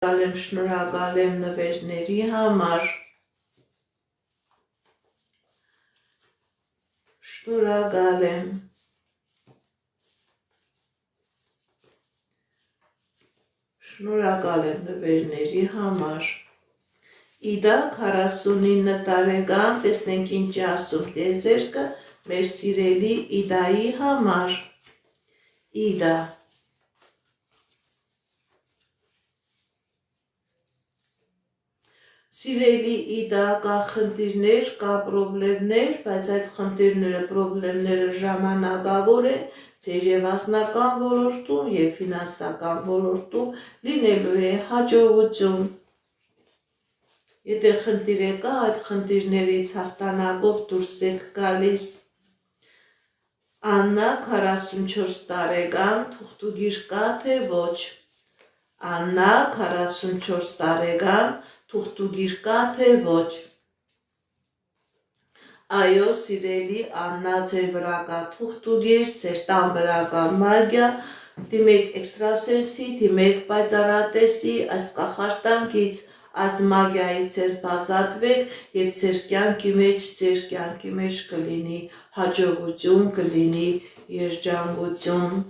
Շնորհակալ եմ նվերների համար, շնորհակալ եմ, նվերների համար, Իդա 49 տարեկան, տեսնենք ինչ է ասում տիեզերքը մեր սիրելի Իդայի համար, Իդա, Սիրելի Իդա, կա խնդիրներ, կա պրոբլեմներ, բայց այդ խնդիրները, պրոբլեմները ժամանակավոր են, ձեր և անձնական ոլորտում և ֆինանսական ոլորտում լինելու է հաջողություն։ Եթե խնդիր կա, այդ խնդիրներից հաղթանակով դուրս եք գալիս։ Աննա 44 տարեկան, թուղթուգիր կա թե ոչ։ Աննա 44 տարեկան, թուղթուգիր կա թե ոչ։ Այո, սիրելի Աննա, ձեր վրա կա թուղթուգիր, ձեր տան վրա կա մագիա, դիմեք էքստրասենսի, դիմեք պայծառատեսի, այս կախարդանքից, այս մագիայից ազատվեք և ձեր կյանքի մեջ կլինի հաջողություն, կլինի երջանկություն։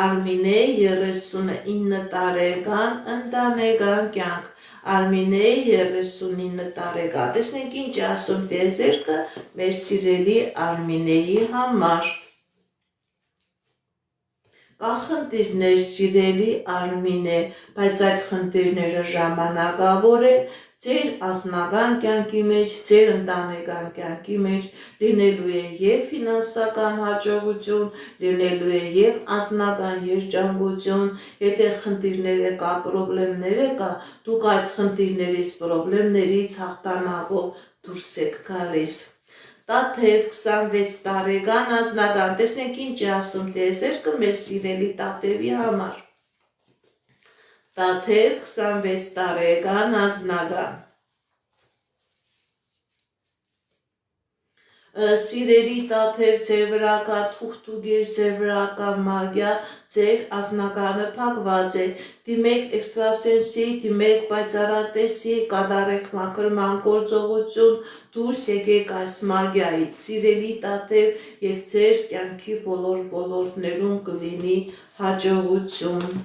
Արմինե 39 տարեկան, ընտանեկան կյանք, Արմինե 39 տարեկան, տեսնենք ինչ է ասում տիեզերքը մեր սիրելի Արմինեի համար։ Կա խնդիրներ, սիրելի Արմինե, բայց այդ խնդիրները ժամանակավոր են, ձեր անձնական կյանքի մեջ, ձեր ընտանեկան կյանքի մեջ լինելու է և ֆինանսական հաջողություն, լինելու է և անձնական երջանկություն, եթե խնդիրները կա, պրոբլեմները կա, դուք այդ խնդիրներից, պրոբլեմներից հաղթանակով դուրս եք գալիս։ Տաթև 26 տարեկան անձնական, տեսնենք ինչ է ասում տիեզերքը մեր սիրելի Տաթևի համար։ Տաթև 26 տարեկան անձնական։ Սիրելի Տաթև, ձեր վրա կա թուղթուգիր, ձեր վրա կա մագիա, ձեր անձնականը փակված է, դիմեք էքստրասենսի, դիմեք պայծառատեսի, կատարեք մաքրման գործողություն, դուրս եկեք այս մագիայից, սիրելի Տաթև, և ձեր կյանքի բոլոր ոլորտներում կլինի հաջողություն։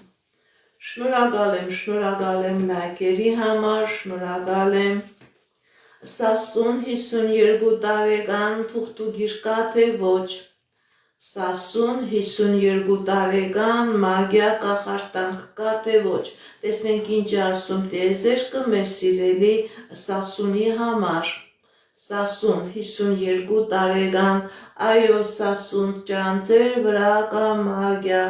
Շնորհակալ եմ լայքերի համար, շնորհակալ եմ։ Սասուն 52 տարեկան, թուղթուգիր կա թե ոչ։ Սասուն 52 տարեկան, մագիա կախարդանք կա թե ոչ։ Տեսնենք ինչ է ասում տիեզերքը մեր սիրելի Սասունի համար։ Սասուն 52 տարեկան, այո Սասուն ջան, ձեր վրա կա մագիա,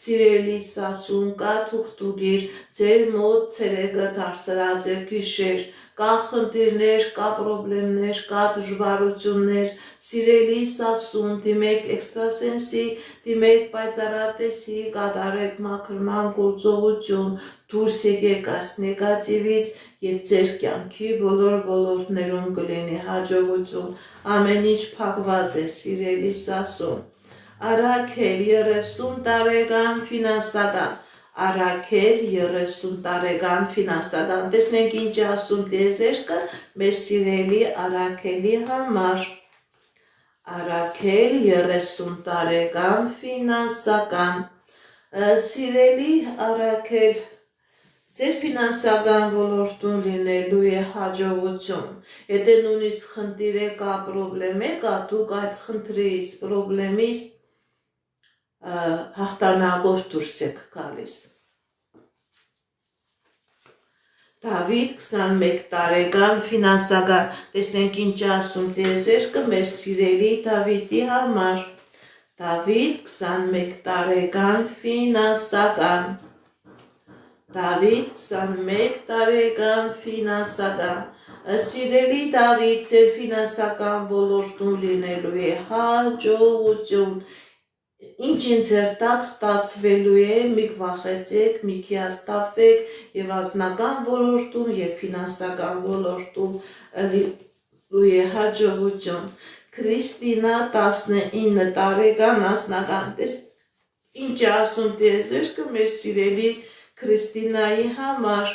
սիրելի Սասուն, կա թուղթուգիր, ձեր մոտ ցերեկը դարձրած է գիշեր, կա խնդիրներ, կա պրոբլեմներ, կա դժվարություններ, սիրելի Սասուն, դիմեք էքստրասենսի, դիմեք պայծառատեսի, կատարեք մաքրման գործողություն, դուրս եկեք այս նեգատիվից և ձեր կյանքի բոլոր ոլորտներում կլինի հաջողություն, ամեն ինչ փակված է, սիրելի Սասուն։ Արաքել 30 տարեկան ֆինանսական, Արաքել 30 տարեկան ֆինանսական, տեսնենք ինչ է ասում տիեզերքը մեր սիրելի Արաքելի համար։ Արաքել 30 տարեկան ֆինանսական, սիրելի Արաքել, ձեր ֆինանսական ոլորտում լինելու է հաջողություն, եթե նույնիսկ խնդիր կա, պրոբլեմ կա, դուք այդ խնդրից, պրոբլեմից հաղթանակով դուրս եք գալիս։ Դավիթ 21 տարեկան ֆինանսական, տեսնենք ինչ է ասում տիեզերքը մեր սիրելի Դավիթի համար։ Դավիթ 21 տարեկան ֆինանսական, Դավիթ 21 տարեկան ֆինանսական, սիրելի Դավիթ, ձեր ֆինանսական ոլորտում լինելու է հաջողություն, ինչ ձեր տակ ստացվելու է, մի վախեցեք, մի հիասթափվեք և անձնական ոլորտում և ֆինանսական ոլորտում լինելու է հաջողություն։ Քրիստինա 19 տարեկան անձնական, ինչ է ասում տիեզերքը մեր սիրելի Քրիստինայի համար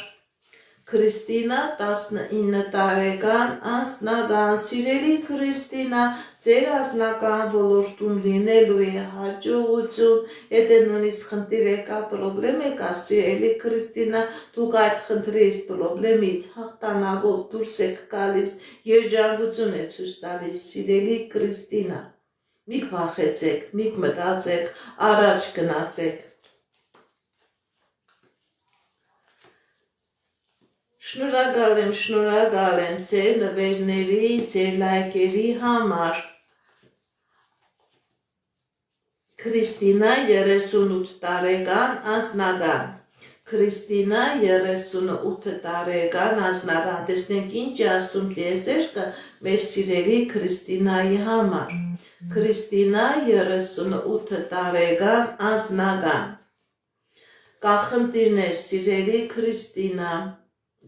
Քրիստինա 19 տարեկան անձնական սիրելի Քրիստինա ձեր անձնական ոլորտում լինելու է հաջողություն, եթե նույնիսկ խնդիր եկա, պրոբլեմ եկա, սիրելի Քրիստինա, դուք այդ խնդրից, պրոբլեմից հաղթանակով դուրս եք գալիս, երջանկություն է ցույց տալիս, սիրելի Քրիստինա, մի վախեցեք, մի մտածեք, առաջ գնացեք։ Շնորհակալ եմ ձեր նվերների, ձեր լայքերի համար։ Քրիստինա 38 տարեկան անձնական Քրիստինա 38 տարեկան անձնական տեսնենք ինչ է ասում տիեզերքը մեր սիրելի Քրիստինայի համար։ Քրիստինա 38 տարեկան անձնական Կա խնդիրներ սիրելի Քրիստինա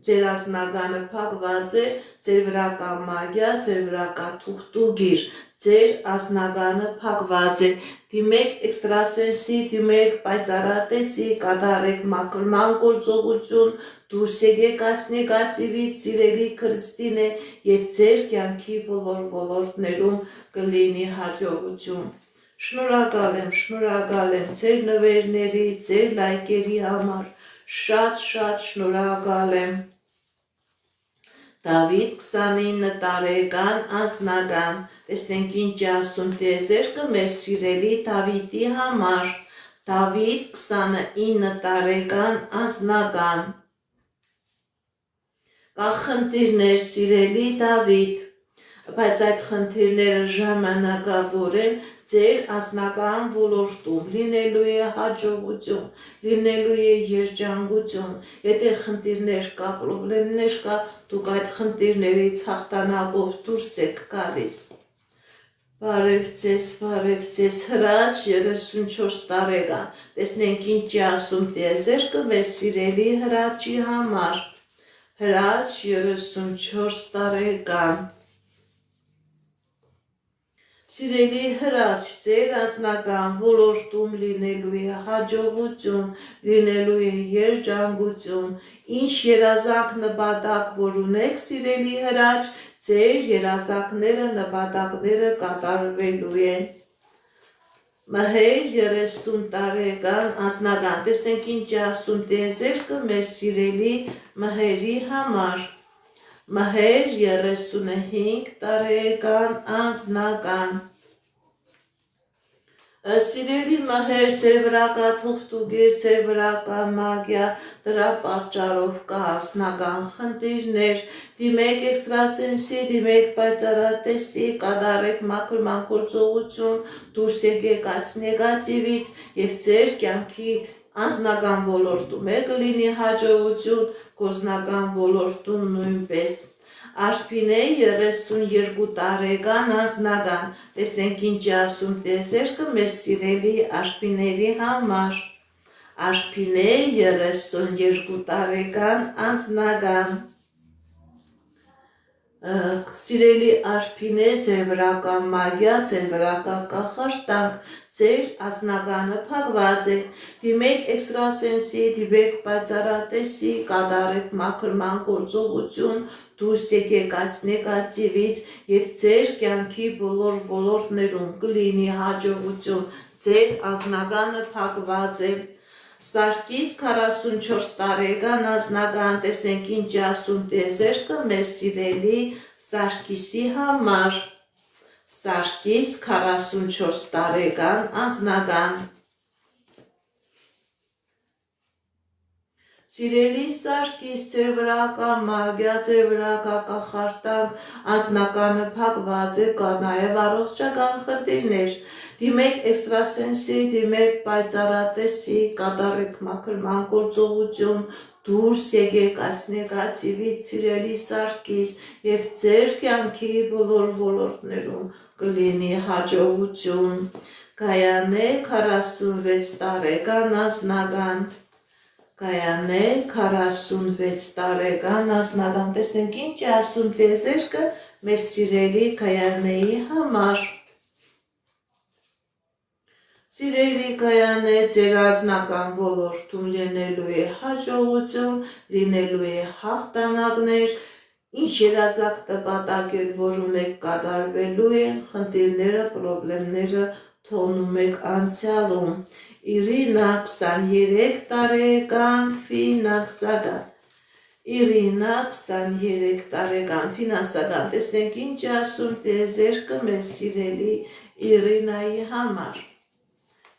Ձեր անձնականը փակված է, ձեր վրա կա մագիա, ձեր վրա կա թուղթուգիր, ձեր անձնականը փակված է, դիմեք էքստրասենսի, դիմեք պայծառատեսի, կատարեք մաքրման գործողություն, դուրս եկեք այս նեգատիվից, սիրելի Քրիստինե, եւ ձեր կյանքի բոլոր ոլորտներում կլինի հաջողություն։ Շնորհակալ եմ ձեր նվերների, ձեր լայքերի համար, շատ շնորհակալ եմ։ Դավիթ 29 տարեկան անձնական տեսնենք ինչ է ասում տիեզերքը մեր սիրելի Դավիթի համար Դավիթ 29 տարեկան անձնական Կա խնդիրներ սիրելի Դավիթ բայց այդ խնդիրները ժամանակավոր են ձեր անձնական ոլորտում լինելու է հաջողություն, լինելու է երջանկություն, եթե խնդիրներ կա, պրոբլեմներ կա, դուք այդ խնդիրներից հաղթանակով դուրս եք գալիս։ Բարև ձեզ, Հրաչ 34 տարեկան, տեսնենք ինչ է ասում տիեզերքը մեր սիրելի Հրաչի համար, Հրաչ 34 տարեկան Սիրելի Հրաչ, ձեր անձնական ոլորտում լինելու է հաջողություն, լինելու է երջանկություն, ինչ երազանք նպատակ որ ունեք, սիրելի Հրաչ, ձեր երազանքները, նպատակները կատարվելու են։ Մհեր 30 տարեկան անձնական, տեսնենք ինչ է ասում տիեզերքը մեր սիրելի Մհերի համար։ Մհեր 35 տարեկան անձնական Սիրելի Մհեր, ձեր վրա կա թուղթուգիր, ձեր վրա կա մագիա, դրա պատճառով կա անձնական խնդիրներ, դիմեք էքստրասենսի, դիմեք պայծառատեսի, կատարեք մաքրման գործողություն, դուրս եկեք այս նեգատիվից եւ ձեր կյանքի անձնական ոլորտում է կլինի հաջողություն, գործնական ոլորտում նույնպես։ Արփինե 32 տարեկան անձնական, տեսնենք ինչ է ասում տիեզերքը մեր սիրելի Արփիների համար։ Արփինե 32 տարեկան անձնական Սիրելի Արփինե, ձեր վրա կա մագիա, ձեր վրա կա կախարդանք, ձեր անձնականը փակված է, դիմեք էքստրասենսի, դիմեք պայծառատեսի, կատարեք մաքրման գործողություն, դուրս եկեք այս նեգատիվից եւ ձեր կյանքի բոլոր ոլորտներում կլինի հաջողություն, ձեր անձնականը փակված է։ Սարգիս 44 տարեկան անձնական, տեսնենք ինչ է ասում տիեզերքը մեր սիրելի Սարգիսի համար։ Սարգիս 44 տարեկան անձնական Սիրելի Սարգիս, ձեր վրա կա մագիա, ձեր վրա կա կախարդանք, անձնականը փակված է, կա նաև առողջական խնդիրներ։ Դիմեք էքստրասենսի, դիմեք պայծառատեսի, կատարեք մաքրման գործողություն, դուրս եկեք այս նեգատիվից, սիրելի Սարգիս, եւ ձեր կյանքի բոլոր ոլորտներում կլինի հաջողություն։ Գայանե 46 տարեկան անձնական Գայանե 46 տարեկան անձնական, տեսնենք ինչ է ասում տիեզերքը մեր սիրելի Գայանեի համար։ Սիրելի կայանե ձեր անձնական ոլորտում լինելու է հաջողություն, լինելու է հաղթանակներ, ինչ երազանք նպատակեր, որ ունեք կատարվելու են, խնդիրները, պրոբլեմները թողնում եք անցյալում։ Իրինա 23 տարեկան ֆինանսական Իրինա 23 տարեկան ֆինանսական տեսնենք ինչ ասում տեզերքը մեր սիրելի Իրինայի համար։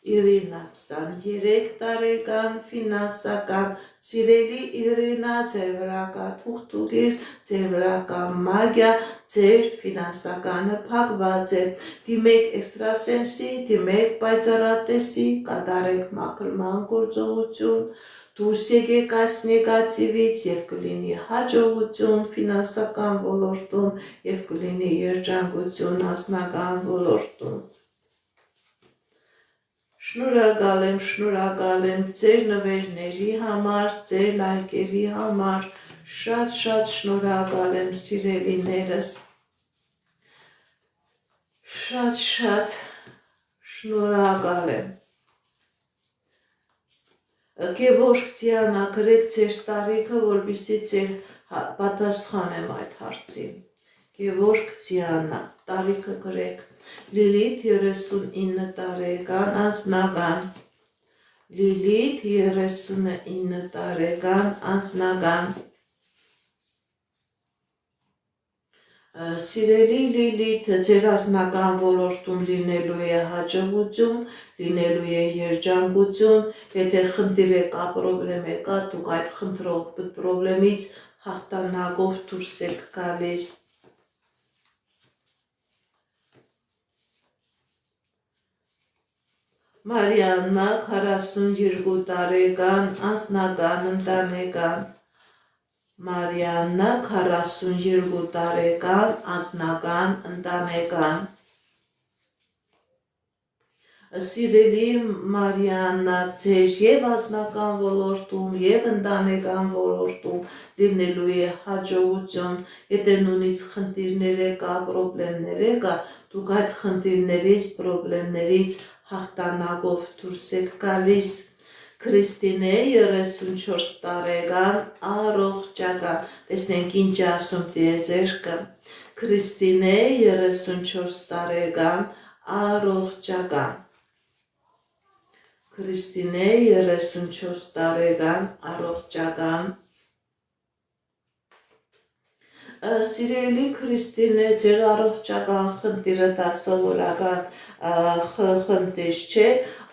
Իրինա 23 տարեկան ֆինանսական սիրելի Իրինա ձեր վրա կա թուղթուկիր, ձեր վրա կա մագիա, ձեր ֆինանսականը փակված է։ Դիմեք էքստրասենսի, դիմեք պայծառատեսի, կատարեք մաքրման գործողություն, դուրս եկեք այս նեգատիվից եւ կլինի հաջողություն ֆինանսական ոլորտում եւ կլինի երջանկություն անձնական ոլորտում։ Շնորհակալ եմ ձեր նվերների համար, ձեր լայքերի համար, շատ շնորհակալ եմ սիրելիներս, շատ շնորհակալ եմ։ Գևորգ Դիանա, գրեք ձեր տարիքը, որպեսզի ձեր պատասխանեմ այդ հարցին։ Գևորգ Դիանա, տարիքը գրեք։ Լիլիթ 39 տարեկան անձնական Լիլիթ 39 տարեկան անձնական Սիրելի Լիլիթ, ձեր անձնական ոլորտում լինելու է հաջողություն, լինելու է երջանկություն, եթե խնդիր եկա, պրոբլեմ եկա, դուք այդ խնդրով, պրոբլեմից հաղթանակով դուրս եք գալիս։ Մարիաննա 42 տարեկան անձնական ընտանեկան Մարիաննա 42 տարեկան անձնական ընտանեկան Սիրելի Մարիաննա, ձեր եւ անձնական ոլորտում եւ ընտանեկան ոլորտում լինելու է հաջողություն, եթե նույնիսկ խնդիրներ կա, պրոբլեմներ կա, դուք այդ խնդիրներից, պրոբլեմներից հաղթանակով դուրս եք գալիս։ Քրիստինե 34 տարեկան առողջական, տեսնենք ինչ ասում տիեզերքը։ Քրիստինե 34 տարեկան առողջական Քրիստինե 34 տարեկան առողջական Սիրելի Քրիստինե, ձեր առողջական խնդիրը դա սովորական խնդիր չէ,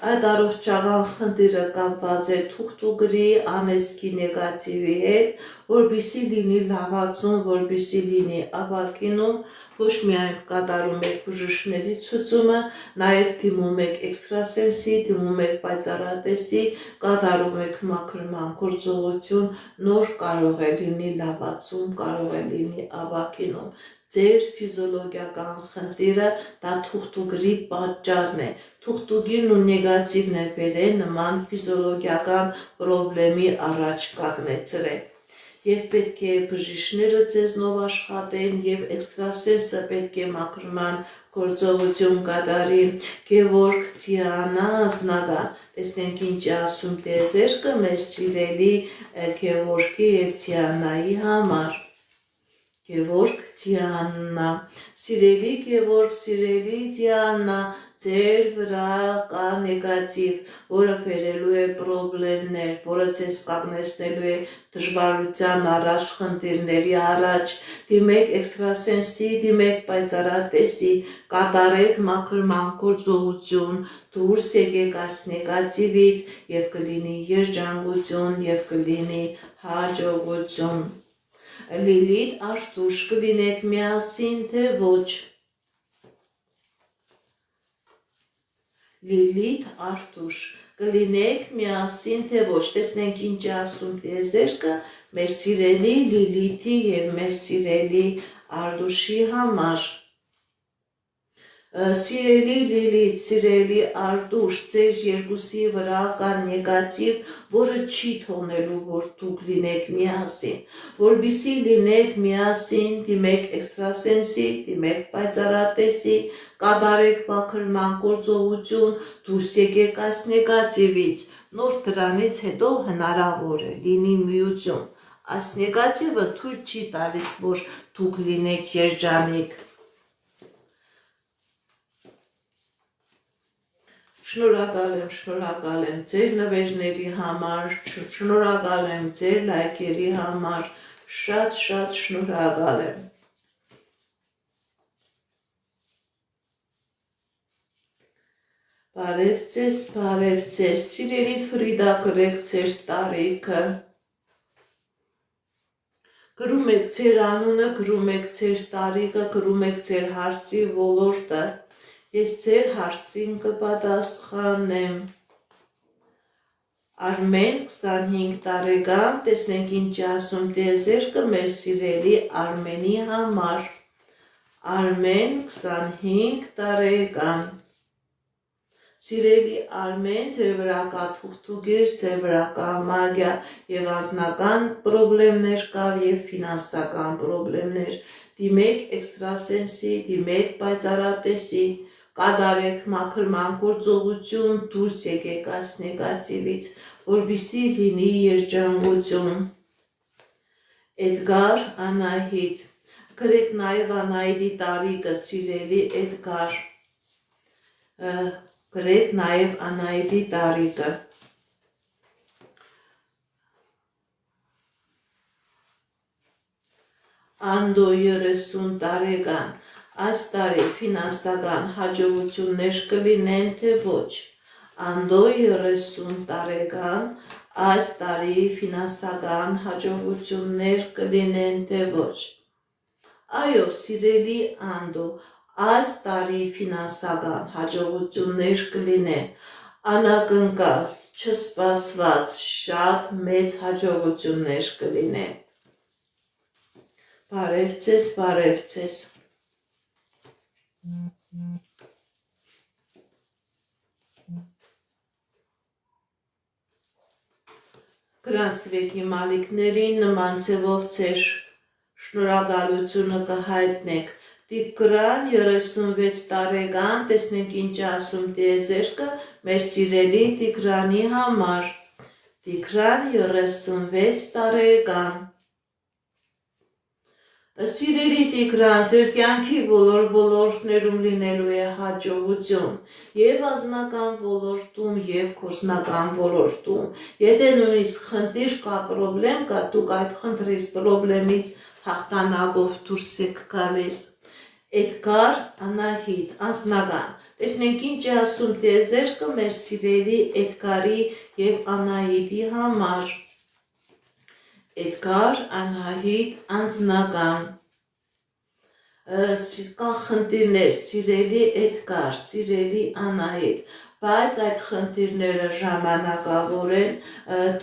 այդ առողջական խնդիրը կապված է թուղթուկրի անեծքի նեգատիվի հետ, որպեսզի լինի լավացում, որպեսզի լինի ապակինում, ոչ միայն կատարում եք բժիշկների ցուցումը, նաև դիմում եք էքստրասենսի, դիմում եք պայծառատեսի, կատարում եք մաքրման գործողություն, նոր կարող է լինի լավացում, կարող է լինի ապակինում։ Ձեր ֆիզիոլոգիական խնդիրը դա թուղթուկրի պատճառն է։ Թուղթուկիրն ու նեգատիվն է բերել նման ֆիզիոլոգիական պրոբլեմի առաջ կանգնեցրել։ Եվ պետք է բժիշկները ձեզնով աշխատեն, եւ էքստրասենսը պետք է մաքրման գործողություն կատարի։ Գևորգ Դիանա անձնական, տեսնենք ինչ ասում տեզերքը մեր սիրելի Գևորգի եւ Դիանայի համար։ Գևորգ Դիանա, սիրելի Գևորգ, սիրելի Դիանա, ձեր վրա կա նեգատիվ, որը բերելու է պրոբլեմներ, որը ձեզ կանգնեցնելու է դժվարության առաջ, խնդիրների առաջ, դիմեք էքստրասենսի, դիմեք պայծառատեսի, կատարեք մաքրման գործողություն, դուրս եկեք այս նեգատիվից եւ կլինի երջանկություն եւ կլինի հաջողություն։ Լիլիթ Արտուշ, կլինեք միասին թե ոչ։ Լիլիթ Արտուշ, կլինեք միասին թե ոչ, տեսնենք ինչ ասում տիեզերքը մեր սիրելի Լիլիթի եւ մեր սիրելի Արտուշի համար։ Սիրելի Լիլիթ, սիրելի Արտուշ, ձեր երկուսի վրա կա նեգատիվ, որը չի թողնելու, որ դուք լինեք միասին, որպեսզի լինեք միասին, դիմեք էքստրասենսի, դիմեք պայծառատեսի, կատարեք մաքրման գործողություն, դուրս եկեք այս նեգատիվից, նոր դրանից հետո հնարավոր է լինի միություն, այս նեգատիվը թույլ չի տալիս, որ դուք լինեք երջանիկ։ Շնորհակալ եմ ձեր նվերների համար, շնորհակալ եմ ձեր լայքերի համար, շատ շնորհակալ եմ։ Բարև ձեզ, սիրելի Ֆրիդա, կրեք ձեր տարիքը, գրում եք ձեր անունը, գրում եք ձեր տարիքը, գրում եք ձեր հարցի ոլորտը, ես ձեր հարցին կպատասխանեմ։ Արմեն 25 տարեկան, տեսնենք ինչ ասում տիեզերքը մեր սիրելի Արմենի համար։ Արմեն 25 տարեկան։ Սիրելի Արմեն, ձեր վրա կա թուղթուգիր, ձեր վրա կա մագիա եւ անձնական պրոբլեմներ կա եւ ֆինանսական պրոբլեմներ։ Դիմեք էքստրասենսի, դիմեք պայծառատեսի, կատարեք մաքրման գործողություն, դուրս եկեք այս նեգատիվից, որպեսզի լինի երջանկություն։ Էդգար Անահիտ, գրեք նաև Անահիտի տարիքը, սիրելի Էդգար, գրեք նաև Անահիտի տարիքը։ Անդո 30 տարեկան, այս տարի ֆինանսական հաջողություններ կլինեն, թե ոչ։ Անդո 30 տարեկան, այս տարի ֆինանսական հաջողություններ կլինեն, թե ոչ։ Այո, սիրելի Անդո, այս տարի ֆինանսական հաջողություններ կլինեն, անակնկալ, չսպասված, շատ մեծ հաջողություններ կլինեն։ Բարև ձեզ։ Գրանցվեք իմ ալիքներին, նման ձևով ձեր շնորհակալությունը կհայտնեք։ Տիգրան 36 տարեկան, տեսնենք ինչ ասում տիեզերքը մեր սիրելի Տիգրանի համար։ Տիգրան 36 տարեկան։ Սիրելի Տիգրան, ձեր կյանքի բոլոր ոլորտներում լինելու է հաջողություն, եւ անձնական ոլորտում, եւ գործնական ոլորտում։ Եթե նույնիսկ խնդիր կա, պրոբլեմ կա, դուք այդ խնդրից, պրոբլեմից հաղթանակով դուրս եք գալիս։ Էդգար Անահիտ, անձնական, տեսնենք ինչ է ասում տիեզերքը մեր սիրելի Էդգարի եւ Անահիտի համար։ Էդգար Անահիտ, անձնական, կա խնդիրներ, սիրելի Էդգար, սիրելի Անահիտ, բայց այդ խնդիրները ժամանակավոր են,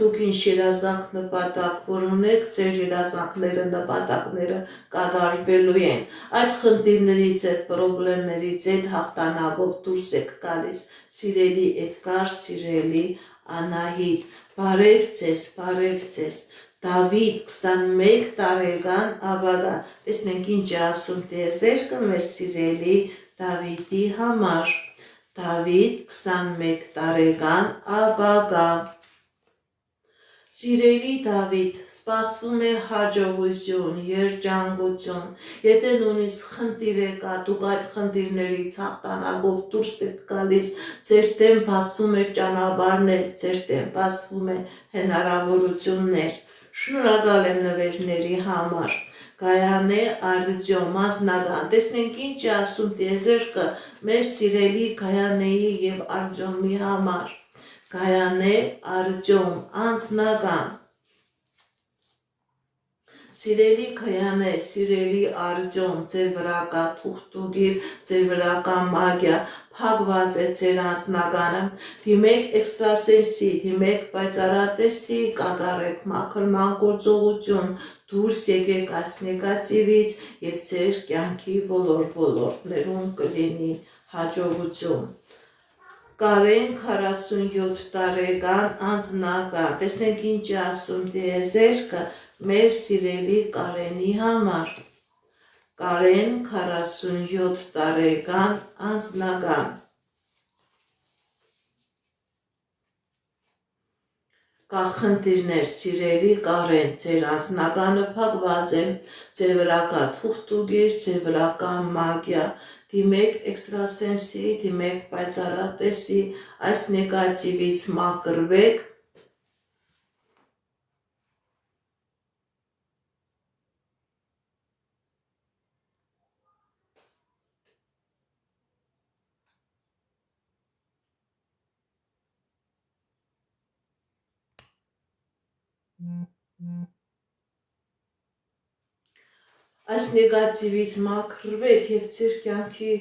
դուք ինչ երազանք նպատակ որ ունեք, ձեր երազանքները, նպատակները կատարվելու են, այդ խնդիրներից, այդ պրոբլեմներից, այդ հաղթանակով դուրս եք գալիս, սիրելի Էդգար, սիրելի Անահիտ, բարև ձեզ, Դավիթ 21 տարեկան ապագա, տեսնենք ինչ է ասում տիեզերքը մեր սիրելի Դավիթի համար։ Դավիթ 21 տարեկան ապագա։ Սիրելի Դավիթ, սպասվում է հաջողություն, երջանկություն, եթե նույնիսկ խնդիր է կա, դուք այդ խնդիրներից հաղթանակով դուրս եք գալիս, ձեր դեմ բացվում է ճանապարհներ, ձեր դեմ բացվում է հնարավորություններ։ Շնորհակալ եմ նվերների համար։ Գայանե Արտյոմ, անձնական, տեսնենք ինչ է ասում տիեզերքը մեր սիրելի Գայանեի եւ Արտյոմի համար։ Գայանե Արտյոմ, անձնական, սիրելի Գայանե, սիրելի Արտյոմ, ձեր վրա կա թուղթուգիր, ձեր վրա կա մագիա, փակված է ձեր անձնականը, դիմեք էքստրասենսի, դիմեք պայծառատեսի, կատարեք մաքրման գործողություն, դուրս եկեք այս նեգատիվից եւ ձեր կյանքի բոլոր ոլորտներում կլինի հաջողություն։ Կարեն 47 տարեկան, անձնական, տեսնենք ինչ է ասում տիեզերքը մեր սիրելի Կարենի համար։ Կարեն 47 տարեկան անձնական Կա խնդիրներ, սիրելի Կարեն, ձեր անձնականը փակված է, ձեր վրա կա թուղթուգիր, ձեր վրա կա մագիա, դիմեք էքստրասենսի, դիմեք պայծառատեսի, այս նեգատիվից մաքրվեք, այս նեգատիվից մաքրվեք և ձեր կյանքի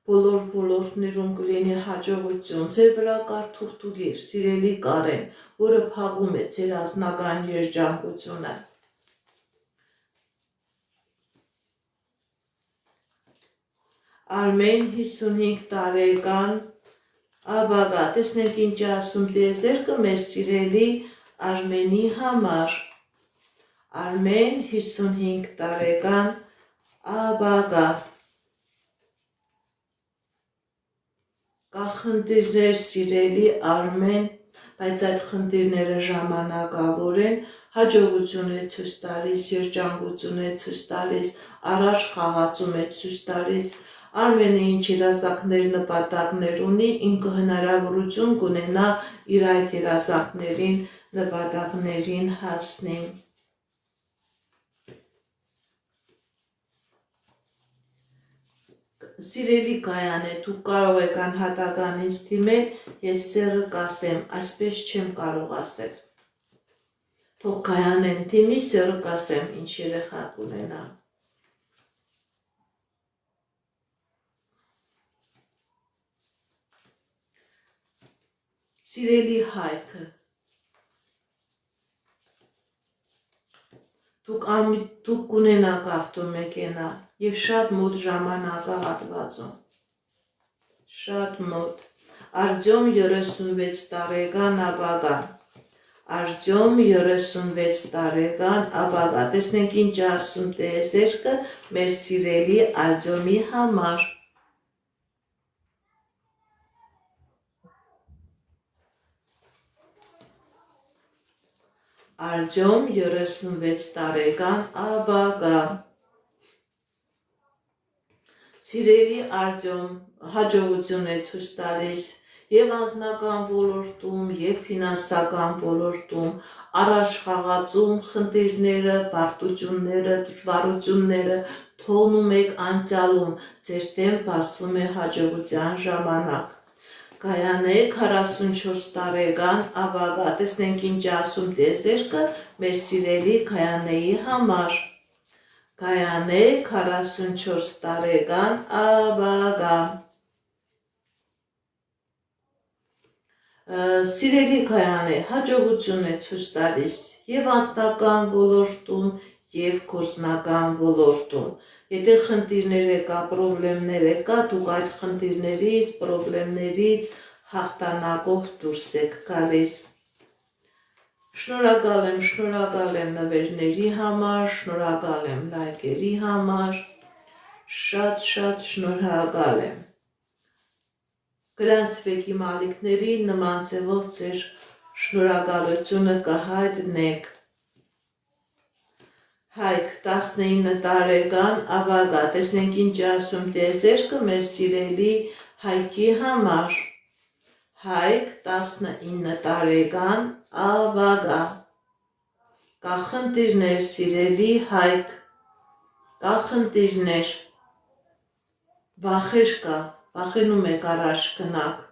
բոլոր ոլորտներում կլինի հաջողություն, ձեր վրա կար թուղթուգիր, սիրելի Կարեն, որը փակում է ձեր անձնական երջանկությունը։ Արմեն 55 տարեկան ապագա, տեսնենք ինչ է ասում տիեզերքը մեր սիրելի Արմենի համար։ Արմեն 55 տարեկան ապագա Կա խնդիրներ, սիրելի Արմեն, բայց այդ խնդիրները ժամանակավոր են, հաջողություն է ցույց տալիս, երջանկություն է ցույց տալիս, առաջ խաղացում է ցույց տալիս։ Արմենը ինչ երազանքներ, նպատակներ ունի, ինքը հնարավորություն կունենա իր այդ երազանքներին, նպատակներին հասնի։ Սիրելի Գայանե, դուք կարող եք անհատական ինձ դիմել, ես սեռը կասեմ, այսպես չեմ կարող ասել։ Թող Գայանեն դիմի, սեռը կասեմ, ինչ երեխա կունենա։ Սիրելի Հայքը, դուք կունենաք ավտոմեքենա և շատ մոտ ժամանակահատվածում, շատ մոտ, Արտյոմ 36 տարեկան ապագա, Արտյոմ 36 տարեկան ապագա, տեսնենք ինչ ասում տիեզերքը մեր սիրելի Արտյոմի համար։ Արտյոմ 36 տարեկան ապագա Սիրելի Արտյոմ, հաջողություն է ցույց տալիս և անձնական ոլորտում, և ֆինանսական ոլորտում, առաջ խաղացում խնդիրները, բարդությունները, դժվարությունները թողնում եք անցյալում, ձեր դեմ բացվում է հաջողության ժամանակ։ Գայանե 44 տարեկան ապագա, տեսնենք ինչ ասում տիեզերքը մեր սիրելի Գայանեի համար։ Գայանե 44 տարեկան ապագա Սիրելի Գայանե, հաջողություն է ցույց տալիս և անձնական ոլորտում, և գործնական ոլորտում։ Եթե խնդիրներ կա, պրոբլեմներ կա, դուք այդ խնդիրներից, պրոբլեմներից հաղթանակով դուրս եք գալիս։ Շնորհակալ եմ նվերների համար, շնորհակալ եմ լայքերի համար, շատ շնորհակալ եմ։ Գրանցվեք իմ ալիքների, նման ձևով ձեր շնորհակալությունը կհայտնեք։ Հայք 19 տարեկան ապագա, տեսնենք ինչ ասում տիեզերքը մեր սիրելի Հայկի համար։ Հայք 19 տարեկան ապագա Կա խնդիրներ, սիրելի Հայկ, կա խնդիրներ, վախեր կա, վախենում եք առաջ գնաք։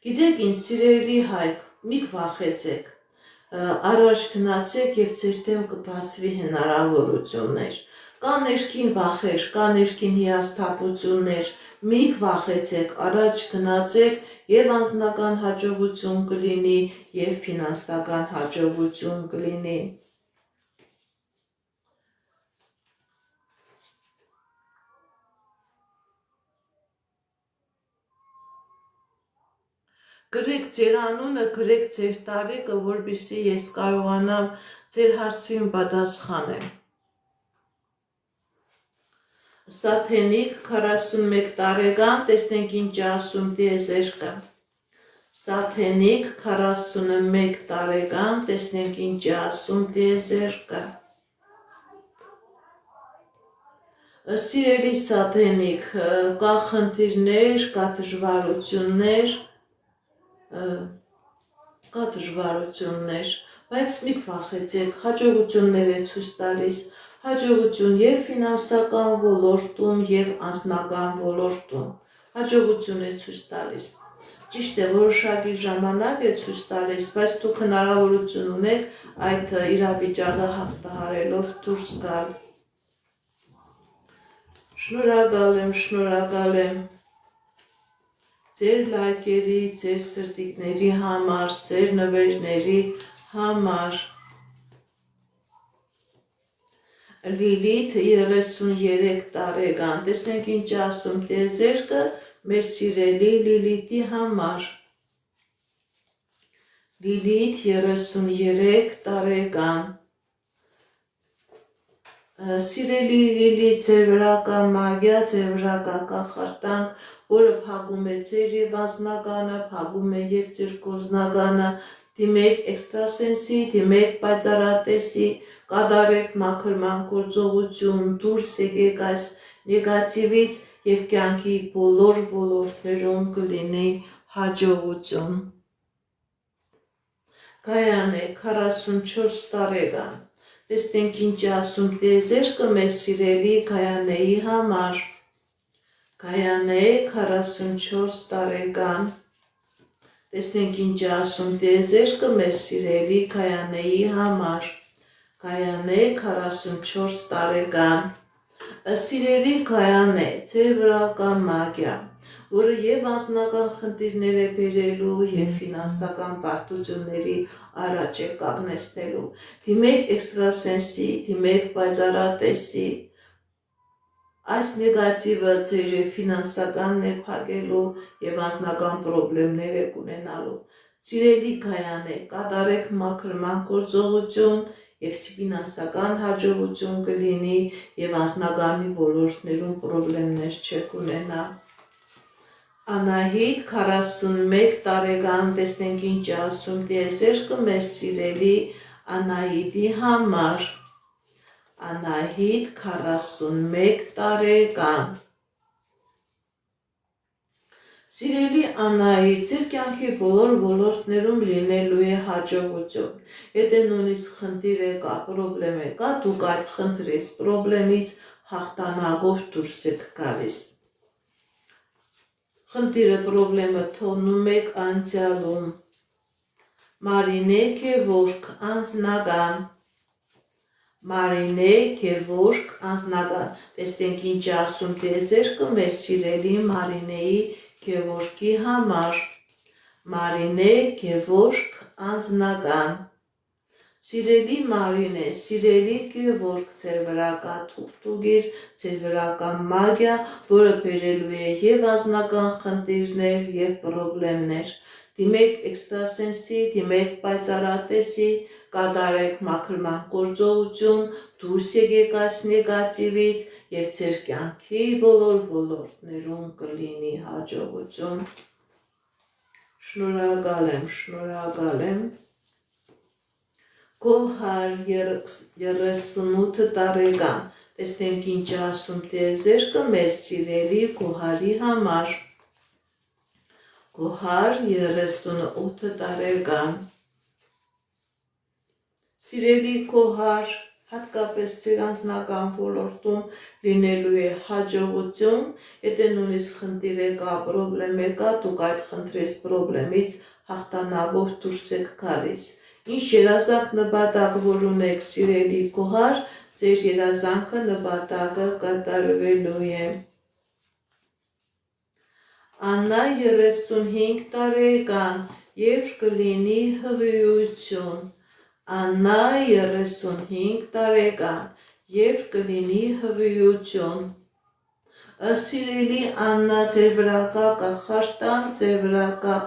Գիտեք ինչ, սիրելի Հայկ, մի վախեցեք, առաջ գնացեք և ձեր դեմ կբացվի հնարավորություններ։ Կա ներքին վախեր, կա ներքին հիասթափություններ, մի վախեցեք, առաջ գնացեք և անձնական հաջողություն կլինի, և ֆինանսական հաջողություն կլինի։ Գրեք ձեր անունը, գրեք ձեր տարեկը, որպեսզի ես կարողանամ ձեր հարցին պատասխանեմ։ Սաթենիկ 41 տարեկան, տեսնենք ինչ ասում տիեզերքը։ Սաթենիկ 41 տարեկան, տեսնենք ինչ ասում տիեզերքը։ Սիրելի Սաթենիկ, կա խնդիրներ, կա դժվարություններ, բայց մի վախեցեք, հաջողություններ է ցույց տալիս, հաջողություն եւ ֆինանսական ոլորտում եւ անձնական ոլորտում, հաջողություն է ցույց տալիս։ Ճիշտ է, որոշակի ժամանակ է ցույց տալիս, բայց դուք հնարավորություն ունեք այդ իրավիճակը հաղթահարելով դուրս գալ։ Շնորհակալ եմ ձեր լայքերի, ձեր սրտիկների համար, ձեր նվերների համար։ Լիլիթ 33 տարեկան, տեսնենք ինչ ասում տիեզերքը մեր սիրելի Լիլիթի համար։ Լիլիթ 33 տարեկան, սիրելի Լիլիթ, ձեր վրա կա մագիա, ձեր վրա կա կախարդանք, որը փակում է ձեր եւ անձնականը, փակում է եւ ձեր գործնականը, դիմեք էքստրասենսի, դիմեք պայծառատեսի, կատարեք մաքրման գործողություն, դուրս եկեք այս նեգատիվից եւ կյանքի բոլոր ոլորտներում կլինի հաջողություն։ Գայանե 44 տարեկան, տեսնենք ինչ ասում տիեզերքը մեր սիրելի Գայանեի համար։ Գայանե 44 տարեկան, տեսնենք ինչ ասում տիեզերքը մեր սիրելի Գայանեի համար։ Գայանե 44 տարեկան, սիրելի Գայանե, ձեր վրա կա մագիա, որը եւ անձնական խնդիրներ է բերելու եւ ֆինանսական բարդությունների առաջ է կանգնեցնելու։ Դիմեք էքստրասենսի, դիմեք պայծառատեսի, այս նեգատիվը ձեր ֆինանսականն է փակելու եւ անձնական խնդիրներ է ունենալու։ Սիրելի Գայանե, կատարեք մաքրման գործողություն եւ ֆինանսական հաջողություն կլինի եւ անձնականի ոլորտներում խնդիրներ չեք ունենա։ Անահիտ 41 տարեկան, տեսնենք ինչ ասում տիեզերքը մեր սիրելի Անահիտի համար։ Անահիտ 41 տարեկան, սիրելի Անահիտ, ձեր կյանքի բոլոր ոլորտներում լինելու է հաջողություն։ Եթե նույնիսկ խնդիր է կա, պրոբլեմ է կա, դուք այդ խնդրից, պրոբլեմից հաղթանակով դուրս եք գալիս։ Խնդիրը, պրոբլեմը թողնում եք անցյալում։ Մարինե Քևորք անձնական, Մարինե Քևորք անձնական, տեսնենք ինչ ասում տիեզերքը մեր սիրելի Մարինեի Քևորքի համար։ Մարինե Քևորք անձնական, սիրելի Մարինե, սիրելի Քևորք, ձեր վրա կա թուղթուգիր, ձեր վրա կա մագիա, որը բերելու է եւ անձնական խնդիրներ եւ պրոբլեմներ։ Դիմեք էքստրասենսի, դիմեք պայծառատեսի, կատարեք մաքրման գործողություն, դուրս եկեք այս նեգատիվից եւ ձեր կյանքի բոլոր ոլորտներում կլինի հաջողություն։ Շնորհակալ եմ։ Գոհար 38 տարեկան, տեսնենք ինչ ասում տիեզերքը մեր սիրելի Գոհարի համար։ Գոհար 38 տարեկան, սիրելի Գոհար, հատկապես ձեր անձնական ոլորտում լինելու է հաջողություն, եթե նույնիսկ խնդիր է կա, պրոբլեմ է կա, դուք այդ խնդրից, պրոբլեմից հաղթանակով դուրս եք գալիս։ Ինչ երազանք նպատակ որ ունեք, սիրելի Գոհար, ձեր երազանքը նպատակը կատարվելու է։ Աննա 35 տարեկան, երբ կլինի հղիություն։ Աննա 35 տարեկան, երբ կլինի հղիություն։ Սիրելի Աննա, ձեր վրա կա կախարդանք, ձեր վրա կա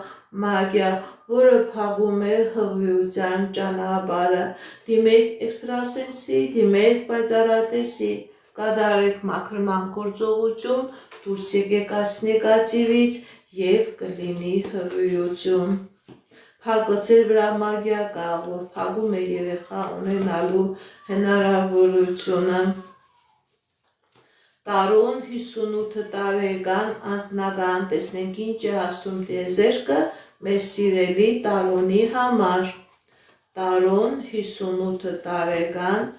մագիա, որը փակում է հղիության ճանապարհը։ Դիմեք էքստրասենսի, դիմեք պայծառատեսի, կատարեք մաքրման գործողություն, դուրս եկեք այս նեգատիվից և կլինի հղիություն։ Փակը ձեր վրա մագիա կա, որ փակում է երեխա ունենալու հնարավորությունը։ Տարոն 58 տարեկան անձնական, տեսնենք ինչ է ասում տիեզերքը մեր սիրելի Տարոնի համար։ Տարոն 58 տարեկան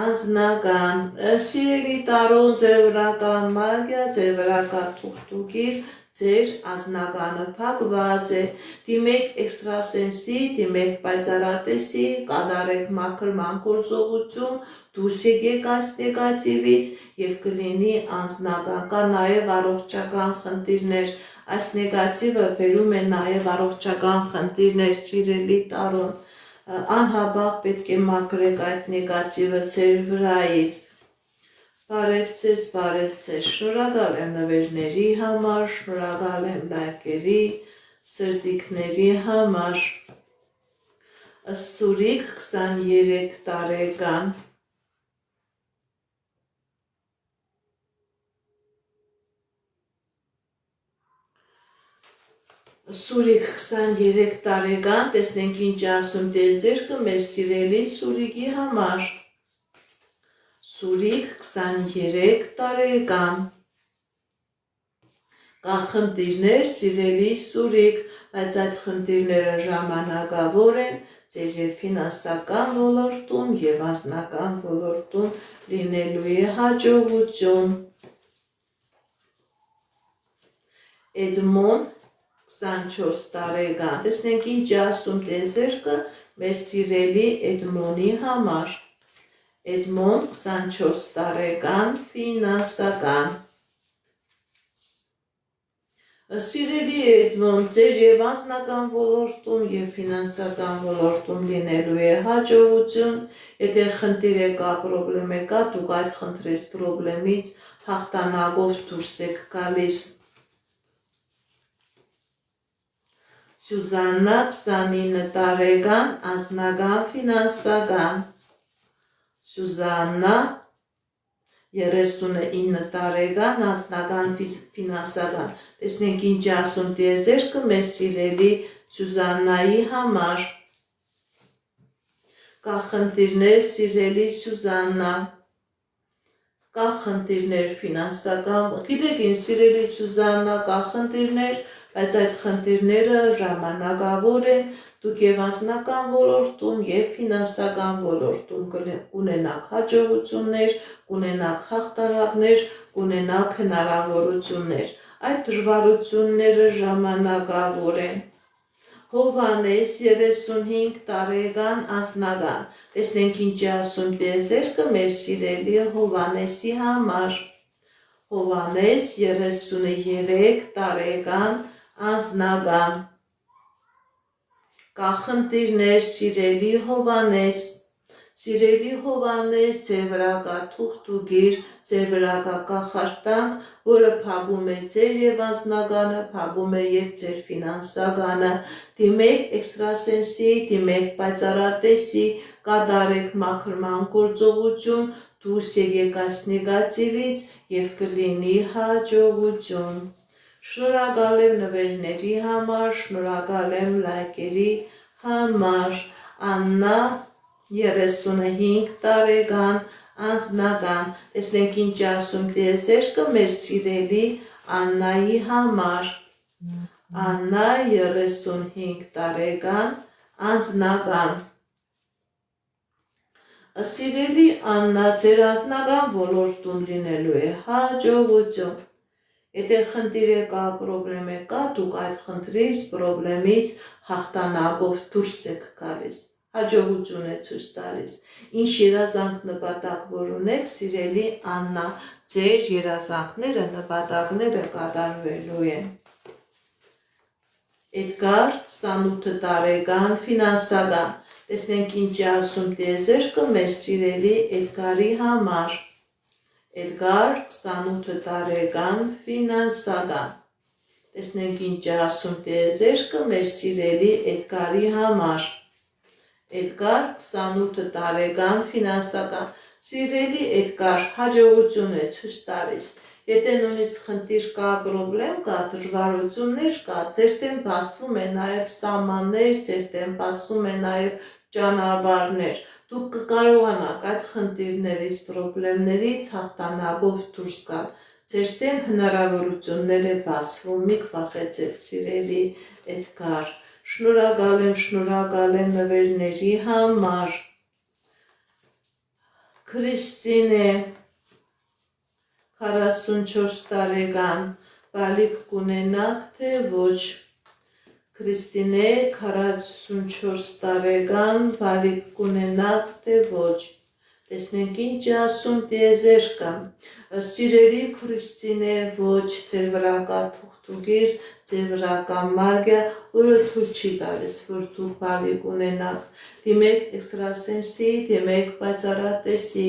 անձնական, սիրելի Տարոն, ձեր վրա կա մագիա, ձեր վրա կա թուղթուկիր, ձեր անձնականը փակված է, դիմեք էքստրասենսի, դիմեք պայծառատեսի, կատարեք մաքրման գործողություն, դուրս եկեք այս նեգատիվից և կլինի անձնական, կա նաև առողջական խնդիրներ, այս նեգատիվը բերում է նաև առողջական խնդիրներ, սիրելի Տարոն, անհաբաղ պետք է մաքրեք այդ նեգատիվը ձեր վրայից։ Բարև ձեզ, շնորհակալ եմ նվերների համար, շնորհակալ եմ լայքերի, սրտիկների համար։ Սուրիկ 23 տարեկան Սուրիկ 23 տարեկան, տեսնենք ինչ ասում տիեզերքը մեր սիրելի Սուրիկի համար։ Սուրիկ 23 տարեկան։ Կա խնդիրներ, սիրելի Սուրիկ, բայց այդ խնդիրները ժամանակավոր են, ձեր և ֆինանսական ոլորտում և անձնական ոլորտում լինելու է հաջողություն։ Էդմոն 24 տարեկան, տեսնենք ինչ ասում տիեզերքը մեր սիրելի Էդմոնի համար։ Էդմոն 24 տարեկան ֆինանսական։ Սիրելի Էդմոն, ձեր և անձնական ոլորտում և ֆինանսական ոլորտում լինելու է հաջողություն, եթե խնդիր է կա, պրոբլեմ է կա, դուք այդ խնդրես պրոբլեմից հաղթանակով դուրս եք գալիս։ Սյուզաննա 29 տարեկան անձնական ֆինանսական։ Սյուզաննա 39 տարեկան անձնական ֆինանսական։ Տեսնենք ինչ ասում տիեզերքը մեր սիրելի Սյուզաննայի համար։ Կա խնդիրներ, սիրելի Սյուզաննա, կա խնդիրներ ֆինանսական, գիտեք ինչ սիրելի Սյուզաննա, կա խնդիրներ, բայց այդ խնդիրները ժամանակավոր են, դուք և անձնական ոլորտում և ֆինանսական ոլորտում կունենաք հաջողություններ, կունենաք հաղթանակներ, կունենաք հնարավորություններ, այդ դժվարությունները ժամանակավոր են։ Հովհաննես 35 տարեկան անձնական, տեսնենք ինչ է ասում տիեզերքը մեր սիրելի Հովհաննեսի համար։ Հովհաննես 33 տարեկան անձնական։ Կա խնդիրներ, սիրելի Հովհաննես, սիրելի Հովհաննես, ձեր վրա կա թուղթուկիր, ձեր վրա կա կախարդանք, որը փակում է ձեր և անձնականը, փակում է և ձեր ֆինանսականը, դիմեք էքստրասենսի, դիմեք պայծառատեսի, կատարեք մաքրման գործողություն, դուրս եկեք այս նեգատիվից և կլինի հաջողություն։ Շնորհակալ եմ նվերների համար, շնորհակալ եմ լայքերի համար։ Աննա 35 տարեկան անձնական, տեսնենք ինչ ասում տիեզերքը մեր սիրելի Աննայի համար։ Աննա 35 տարեկան անձնական։ Սիրելի Աննա, ձեր անձնական ոլորտում լինելու է հաջողություն։ Եթե խնդիր է կա, պրոբլեմ է կա, դուք այդ խնդրից, պրոբլեմից հաղթանակով դուրս եք գալիս, հաջողություն է ցույց տալիս։ Ինչ երազանք նպատակ որ ունեք, սիրելի Աննա, ձեր երազանքները, նպատակները կատարվելու են։ Էդգար 28 տարեկան ֆինանսական, տեսնենք ինչ է ասում տիեզերքը մեր սիրելի Էդգարի համար։ Էդգար 28 տարեկան ֆինանսական, տեսնենք ինչ է ասում տիեզերքը մեր սիրելի Էդգարի համար։ Էդգար 28 տարեկան ֆինանսական, Սիրելի Էդգար, հաջողություն է ցույց տալիս։ Եթե նույնիսկ խնդիր կա, պրոբլեմ կա, դժվարություններ կա, ձեր դեմ բացվում է նաև սահմաններ, ձեր դեմ բացվում է նաև ճանապարհներ։ Դուք կկարողանաք այդ խնդիրներից, պրոբլեմներից հաղթանակով դուրս գալ։ Ձեր դեմ հնարավորություններ է բացվում, մի վախեցեք, սիրելի Էդգար։ Շնորհակալ եմ նվերների համար։ Քրիստինե 44 տարեկան, բալիկ կունենաք թե ոչ։ Քրիստինե 44 տարեկան, բալիկ կունենաք թե ոչ։ Տեսնենք ինչ է ասում տիեզերքը։ Սիրելի Քրիստինե, ոչ, ձեր վրա կա թուղթուգիր, ձեր վրա կա մագիա, որը թույլ չի տալիս, որ դուք բալիկ ունենաք։ Դիմեք էքստրասենսի, դիմեք պայծառատեսի,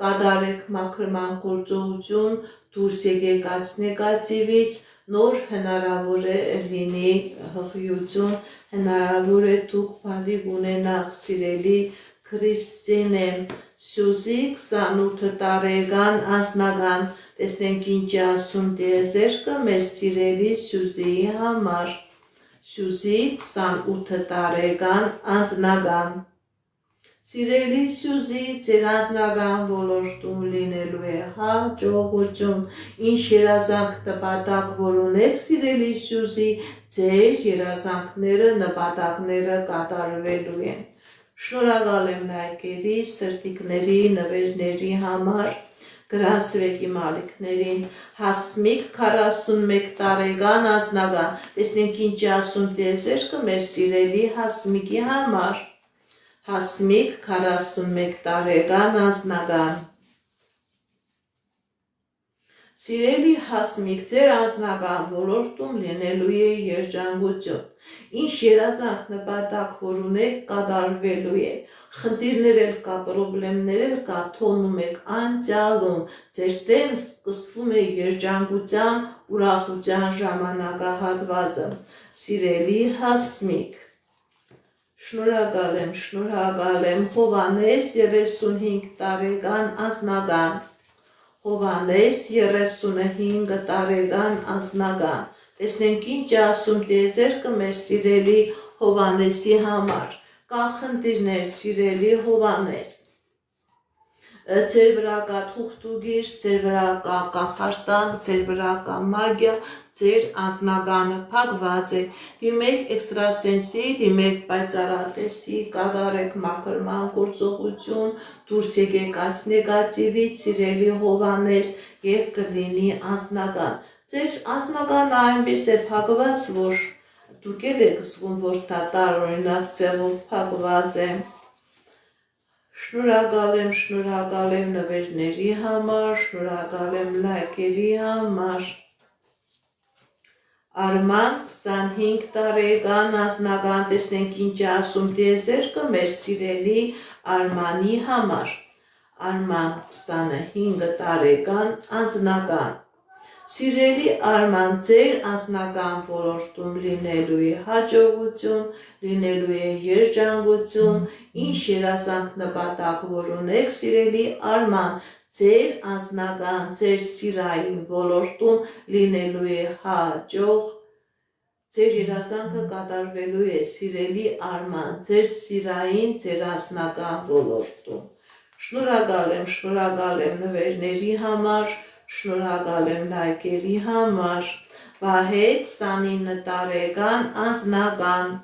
կատարեք մաքրման գործողություն, դուրս եկեք այս նեգատիվից, նոր հնարավոր է լինի հղիություն, հնարավոր է դուք բալիկ ունենաք, սիրելի Քրիստինե, Սյուզի 28 տարեկան անձնական, տեսնենք ինչ է ասում տիեզերքը մեր սիրելի Սյուզիի համար։ Սյուզի 28 տարեկան անձնական։ Սիրելի Սյուզի, ձեր անձնական ոլորտում լինելու է հաջողություն, ինչ երազանք նպատակ որ ունեք, սիրելի Սյուզի, ձեր երազանքները, նպատակները կատարվելու են։ Շնորհակալ եմ լայքերի, սրտիկների, նվերների համար, գրանցվեք իմ ալիքներին, Հասմիկ 41 տարեկան անձնական, տեսնենք ինչ է ասում տիեզերքը մեր սիրելի Հասմիկի համար, Հասմիկ 41 տարեկան անձնական։ Սիրելի Հասմիկ, ձեր անձնական ոլորտում լինելու է երջանկություն, ինչ երազանք նպատակ որ ունեք կատարվելու է, խնդիրներ էլ կա, պրոբլեմներ էլ կա, թողնում եք անցյալում, ձեր դեմ սկսվում է երջանկության, ուրախության ժամանակահատվածը, սիրելի Հասմիկ։ Շնորհակալ եմ, Հովհաննես 35 տարեկան անձնական, Հովհաննես 35 տարեկան անձնական, տեսնենք ինչ է ասում տիեզերքը մեր սիրելի Հովհաննեսի համար, կա խնդիրներ, սիրելի Հովհաննես, ձեր վրա կա թուղթուգիր, ձեր վրա կա կախարդանք, ձեր վրա կա մագիա, ձեր անձնականը փակված է, դիմեք էքստրասենսի, դիմեք պայծառատեսի, կատարեք մաքրման գործողություն, դուրս եկեք այս նեգատիվից, սիրելի Հովհաննես, եւ կլինի անձնական։ Ձեր անձնականը այնպես է փակված, որ դուք եք զգում, որ դա տարօրինակ ձևով փակված է։ Շնորհակալ եմ նվերների համար, շնորհակալ եմ լայքերի համար։ Արման 25 տարեկան անձնական, տեսնենք ինչ է ասում տիեզերքը մեր սիրելի Արմանի համար։ Արման 25 տարեկան անձնական։ Սիրելի Արման, ձեր անձնական ոլորտում լինելու է հաջողություն, լինելու է երջանկություն, ինչ երազանք նպատակ որ ունեք, սիրելի Արման, ձեր անձնական, ձեր սիրային ոլորտում լինելու է հաջող, ձեր երազանքը կատարվելու է, սիրելի Արման, ձեր սիրային, ձեր անձնական ոլորտում։ Շնորհակալ եմ նվերների համար, շնորհակալ եմ լայքերի համար, Վահե 29 տարեկան անձնական,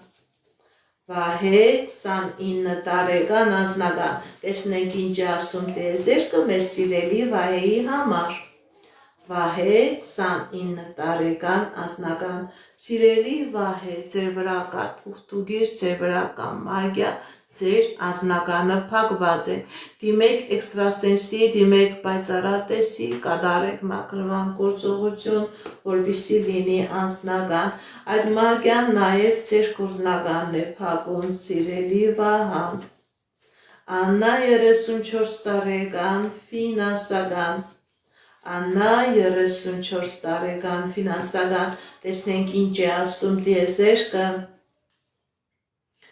Վահե 29 տարեկան անձնական, տեսնենք ինչ է ասում տիեզերքը մեր սիրելի Վահեի համար, Վահե 29 տարեկան անձնական, սիրելի Վահե, ձեր վրա կա թուղթուգիր, ձեր վրա կա մագիա, ձեր անձնականը փակված է, դիմեք էքստրասենսի, դիմեք պայծառատեսի, կատարեք մաքրման գործողություն, որպեսզի լինի անձնական, այդ մագիան նաև ձեր գործնականն է փակում, սիրելի Վահան։ Աննա 34 տարեկան ֆինանսական, Աննա 34 տարեկան ֆինանսական, տեսնենք ինչ է ասում տիեզերքը։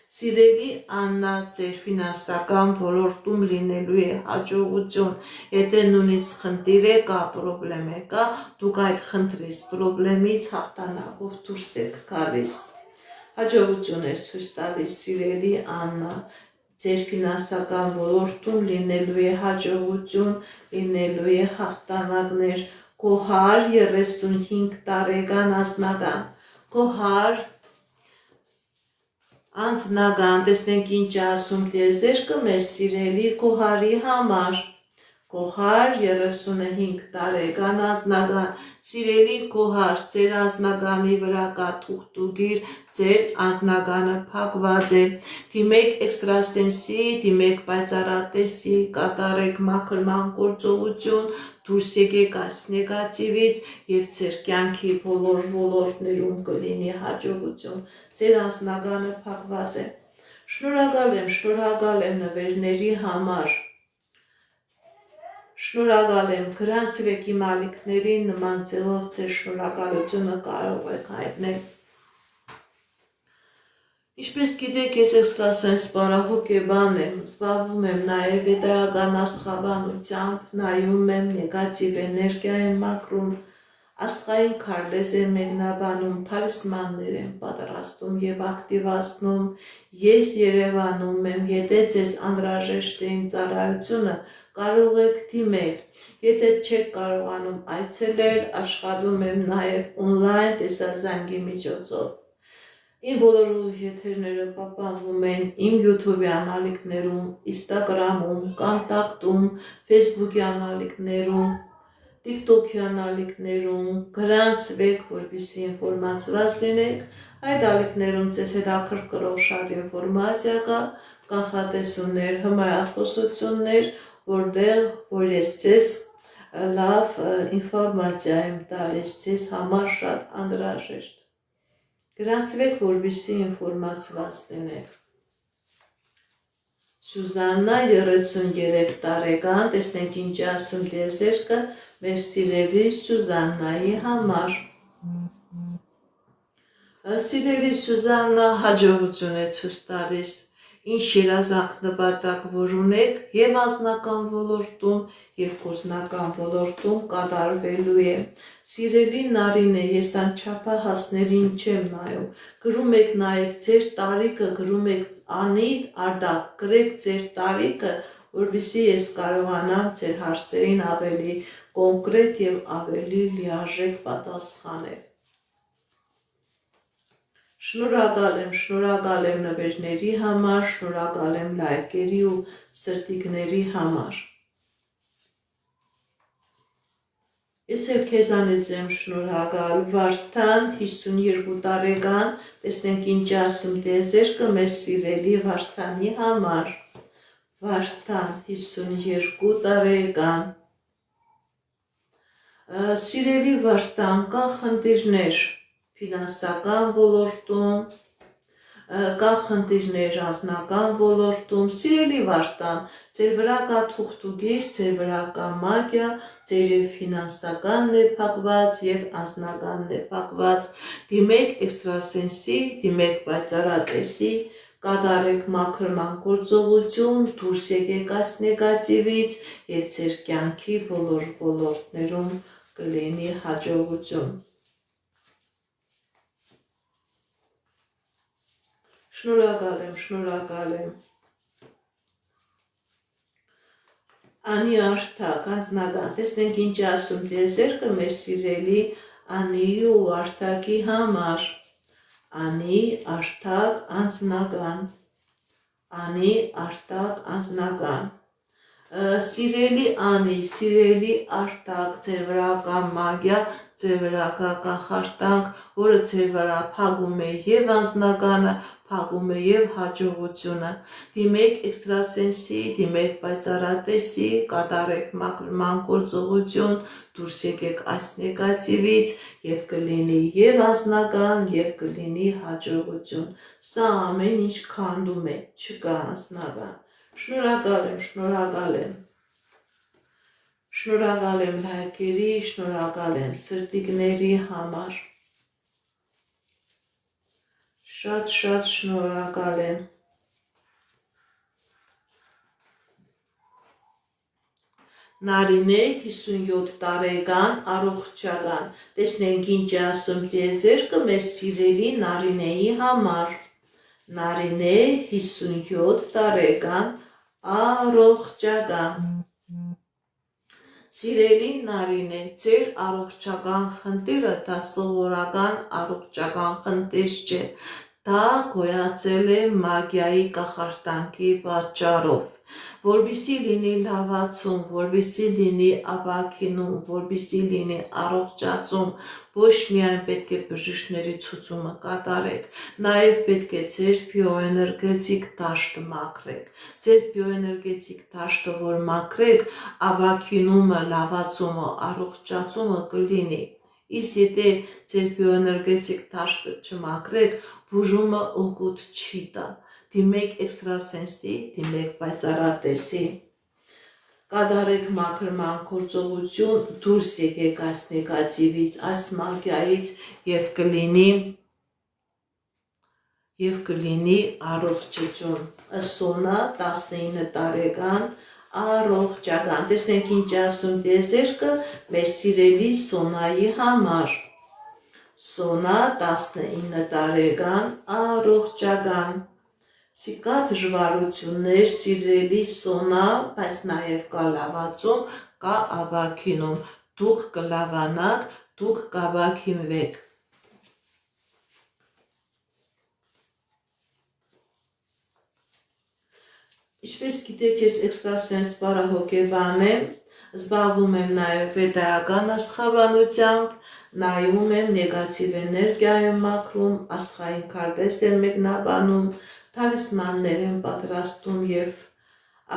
Սիրելի Աննա, ձեր ֆինանսական ոլորտում լինելու է հաջողություն, եթե նույնիսկ խնդիր է կա, պրոբլեմ է կա, դուք այդ խնդրից, պրոբլեմից հաղթանակով դուրս եք գալիս։ Հաջողություն է ցույց տալիս, սիրելի Աննա, ձեր ֆինանսական ոլորտում լինելու է հաջողություն, լինելու է հաղթանակներ, քո 135 տարեկան անձնական, քո անձնական, տեսնենք ինչ ասում տիեզերքը մեր սիրելի Կոհարի համար, Կոհար 35 տարեկան անձնական, սիրելի Կոհար, ձեր անձնականի վրա կա թուղթուգիր, ձեր անձնականը փակված է, դիմեք էքստրասենսի, դիմեք պայծառատեսի, կատարեք մաքրման գործողություն, դուրս եկեք այս նեգատիվից և ձեր կյանքի բոլոր ոլորտներում կլինի հաջողություն, ձեր անձնականը փակված է։ Շնորհակալ եմ նվերների համար, շնորհակալ եմ, գրանցվեք իմ ալիքներին, նման ձևով ձեր շնորհակալությունը կարող եք հայտնել։ Ինչպես գիտեք, ես էքստրասենս պարահոգեբան եմ, զբաղվում եմ նաև վեդայական աստղաբանությամբ, նայում եմ, նեգատիվ էներգիա եմ մաքրում, աստղային քարտեզ եմ մեկնաբանում, թալիսմաններ եմ պատրաստում և ակտիվացնում, ես Երևանում եմ, եթե ձեզ անհրաժեշտ է իմ ծառայությունը, կարող եք դիմել, եթե չեք կարողանում այցելել, աշխատում եմ նաև օնլայն տեսազանգի միջոցով։ Իմ բոլոր եթերները պահպանվում են իմ YouTube-յան ալիքներում, Instagram-ում, Կոնտակտում, Facebook-յան ալիքներում, TikTok-յան ալիքներում, գրանցվեք, որպեսզի ինֆորմացված լինեք, այդ ալիքներում ձեզ հետաքրքրող շատ ինֆորմացիա կա, կանխատեսումներ, հմայախոսություններ, որտեղ որ ես ձեզ լավ ինֆորմացիա եմ տալիս, ձեզ համար շատ անհրաժեշտ։ Գրանցվեք, որպեսզի ինֆորմացված լինեք։ Սյուզաննա 33 տարեկան, տեսնենք ինչ ասում տիեզերքը մեր սիրելի Սյուզաննայի համար։ Սիրելի Սյուզաննա, հաջողություն է ցույց տալիս, ինչ երազանք նպատակ որ ունեք և անձնական ոլորտում և գործնական ոլորտում կատարվելու է։ Սիրելի Նարինե, ես անչափահասներին չեմ նայում, գրում եք նաև ձեր տարիքը, գրում եք անիտ արդակ, գրեք ձեր տարիքը, որպեսզի ես կարողանամ ձեր հարցերին ավելի կոնկրետ և ավելի լիարժեք պատասխանել։ Շնորհակալ եմ նվերների համար, շնորհակալ եմ լայքերի ու սրտիկների համար։ Ես էլ քեզանից եմ շնորհակալ, Վարդան 52 տարեկան, տեսնենք ինչ ասում տիեզերքը մեր սիրելի Վարդանի համար։ Վարդան 52 տարեկան։ Սիրելի Վարդան, կա խնդիրներ ֆինանսական ոլորտում, կա խնդիրներ անձնական ոլորտում, սիրելի Վարդան, ձեր վրա կա թուղթուգիր, ձեր վրա կա մագիա, ձեր և ֆինանսականն է փակված և անձնականն է փակված, դիմեք էքստրասենսի, դիմեք պայծառատեսի, կատարեք մաքրման գործողություն, դուրս եկեք այս նեգատիվից և ձեր կյանքի բոլոր ոլորտներում կլինի հաջողություն։ Շնորհակալ եմ։ Անի Արդակ, անձնական, տեսնենք ինչ ասում տիեզերքը մեր սիրելի Անի ու Արդակի համար։ Անի Արդակ, անձնական, Անի Արդակ, անձնական։ Սիրելի Անի, սիրելի Արդակ, ձեր վրա կա մագիա, ձեր վրա կա կախարդանք, որը ձեր վրա փակում է և անձնականը, փակում է և հաջողությունը, դիմեք էքստրասենսի, դիմեք պայծառատեսի, կատարեք մաքրման գործողություն, դուրս եկեք այս նեգատիվից և կլինի և անձնական և կլինի հաջողություն, սա ամեն ինչ քանդում է, չկա անձնական, շնորհակալ եմ լայքերի, շնորհակալ եմ սրտիկների համար, շատ շնորհակալ եմ։ Նարինե 57 տարեկան առողջական։ Տեսնենք ինչ է ասում տիեզերքը մեր սիրելի Նարինեի համար։ Նարինե 57 տարեկան առողջական։ Սիրելի Նարինե, ձեր առողջական խնդիրը դա սովորական առողջական խնդիր չէ, դա գոյացել է մագիայի կախարդանքի պատճառով, որպեսզի լինի լավացում, որպեսզի լինի ապաքինում, որպեսզի լինի առողջացում, ոչ միայն պետք է բժիշկների ցուցումը կատարեք, նաև պետք է ձեր բիոէներգետիկ դաշտը մաքրեք, ձեր բիոէներգետիկ դաշտը որ մաքրեք, ապաքինումը, լավացումը, առողջացումը կլինի, իսկ եթե ձեր բիոէներգետիկ դաշտը չմաքրեք, բուժումը օգուտ չի տա, դիմեք էքստրասենսի, դիմեք պայծառատեսի, կատարեք մաքրման գործողություն, դուրս եկեք այս նեգատիվից, այս մագիայից և կլինի առողջություն։ Սոնա 19 տարեկան առողջական։ Տեսնենք ինչ ասում տիեզերքը մեր սիրելի Սոնայի համար։ Սոնա 19 տարեկան առողջական։ Կա դժվարություններ, սիրելի Սոնա, բայց նաև կա լավացում, կա ապաքինում, դուք կլավանաք, դուք կապաքինվեք։ Ինչպես գիտեք, ես էքստրասենս բարահոգեբան եմ, զբաղվում եմ նաև վեդայական աստղաբանությամբ, նայում եմ նեգատիվ էներգիա եմ մաքրում, աստղային քարտեզ եմ մեկնաբանում, թալիսմաններ եմ պատրաստում և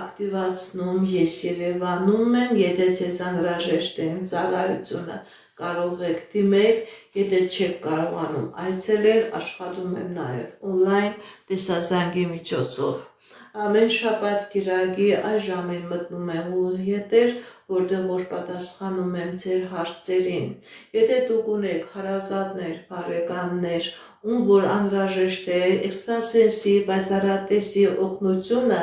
ակտիվացնում, ես Երևանում եմ, եթե ձեզ անհրաժեշտ է իմ ծառայությունը, կարող եք դիմել, եթե չեք կարողանում այցելել, աշխատում եմ նաև օնլայն տեսազանգի միջոցով։ Ամեն շաբաթ կիրակի այս ժամին մտնում եմ ուղիղ եթեր, որտեղ որ պատասխանում եմ ձեր հարցերին։ Եթե դուք ունեք հարազատներ, բարեկամներ, ում որ անհրաժեշտ է էքստրասենսի, պայծառատեսի օգնությունը,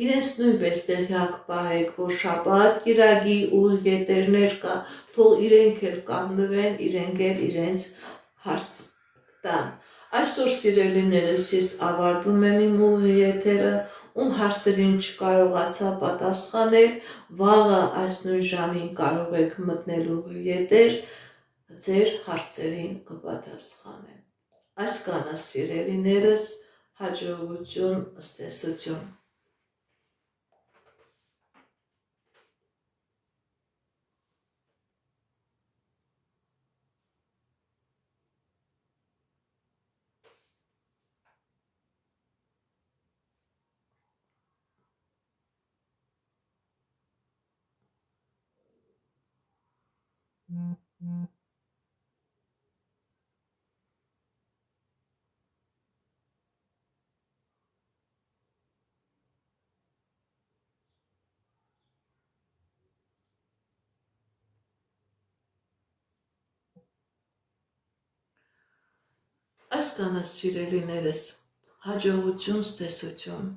իրենց նույնպես տեղյակ պահեք, որ շաբաթ կիրակի ուղիղ եթերներ կա, թող իրենք էլ կանգնվեն, իրենք էլ իրենց հարց տան։ Այսօր սիրելիներս ես ավարտում եմ իմ ուղիղ եթերը, ում հարցերին չկարողացա պատասխանել, վաղը այս նույն ժամին կարող եք մտնել ուղիղ եթեր, ձեր հարցերին կպատասխանեմ։ Այսքանը սիրելիներս, հաջողություն, ստեսություն։ Այսքանը սիրելիներս, հաջողություն, ստեսություն։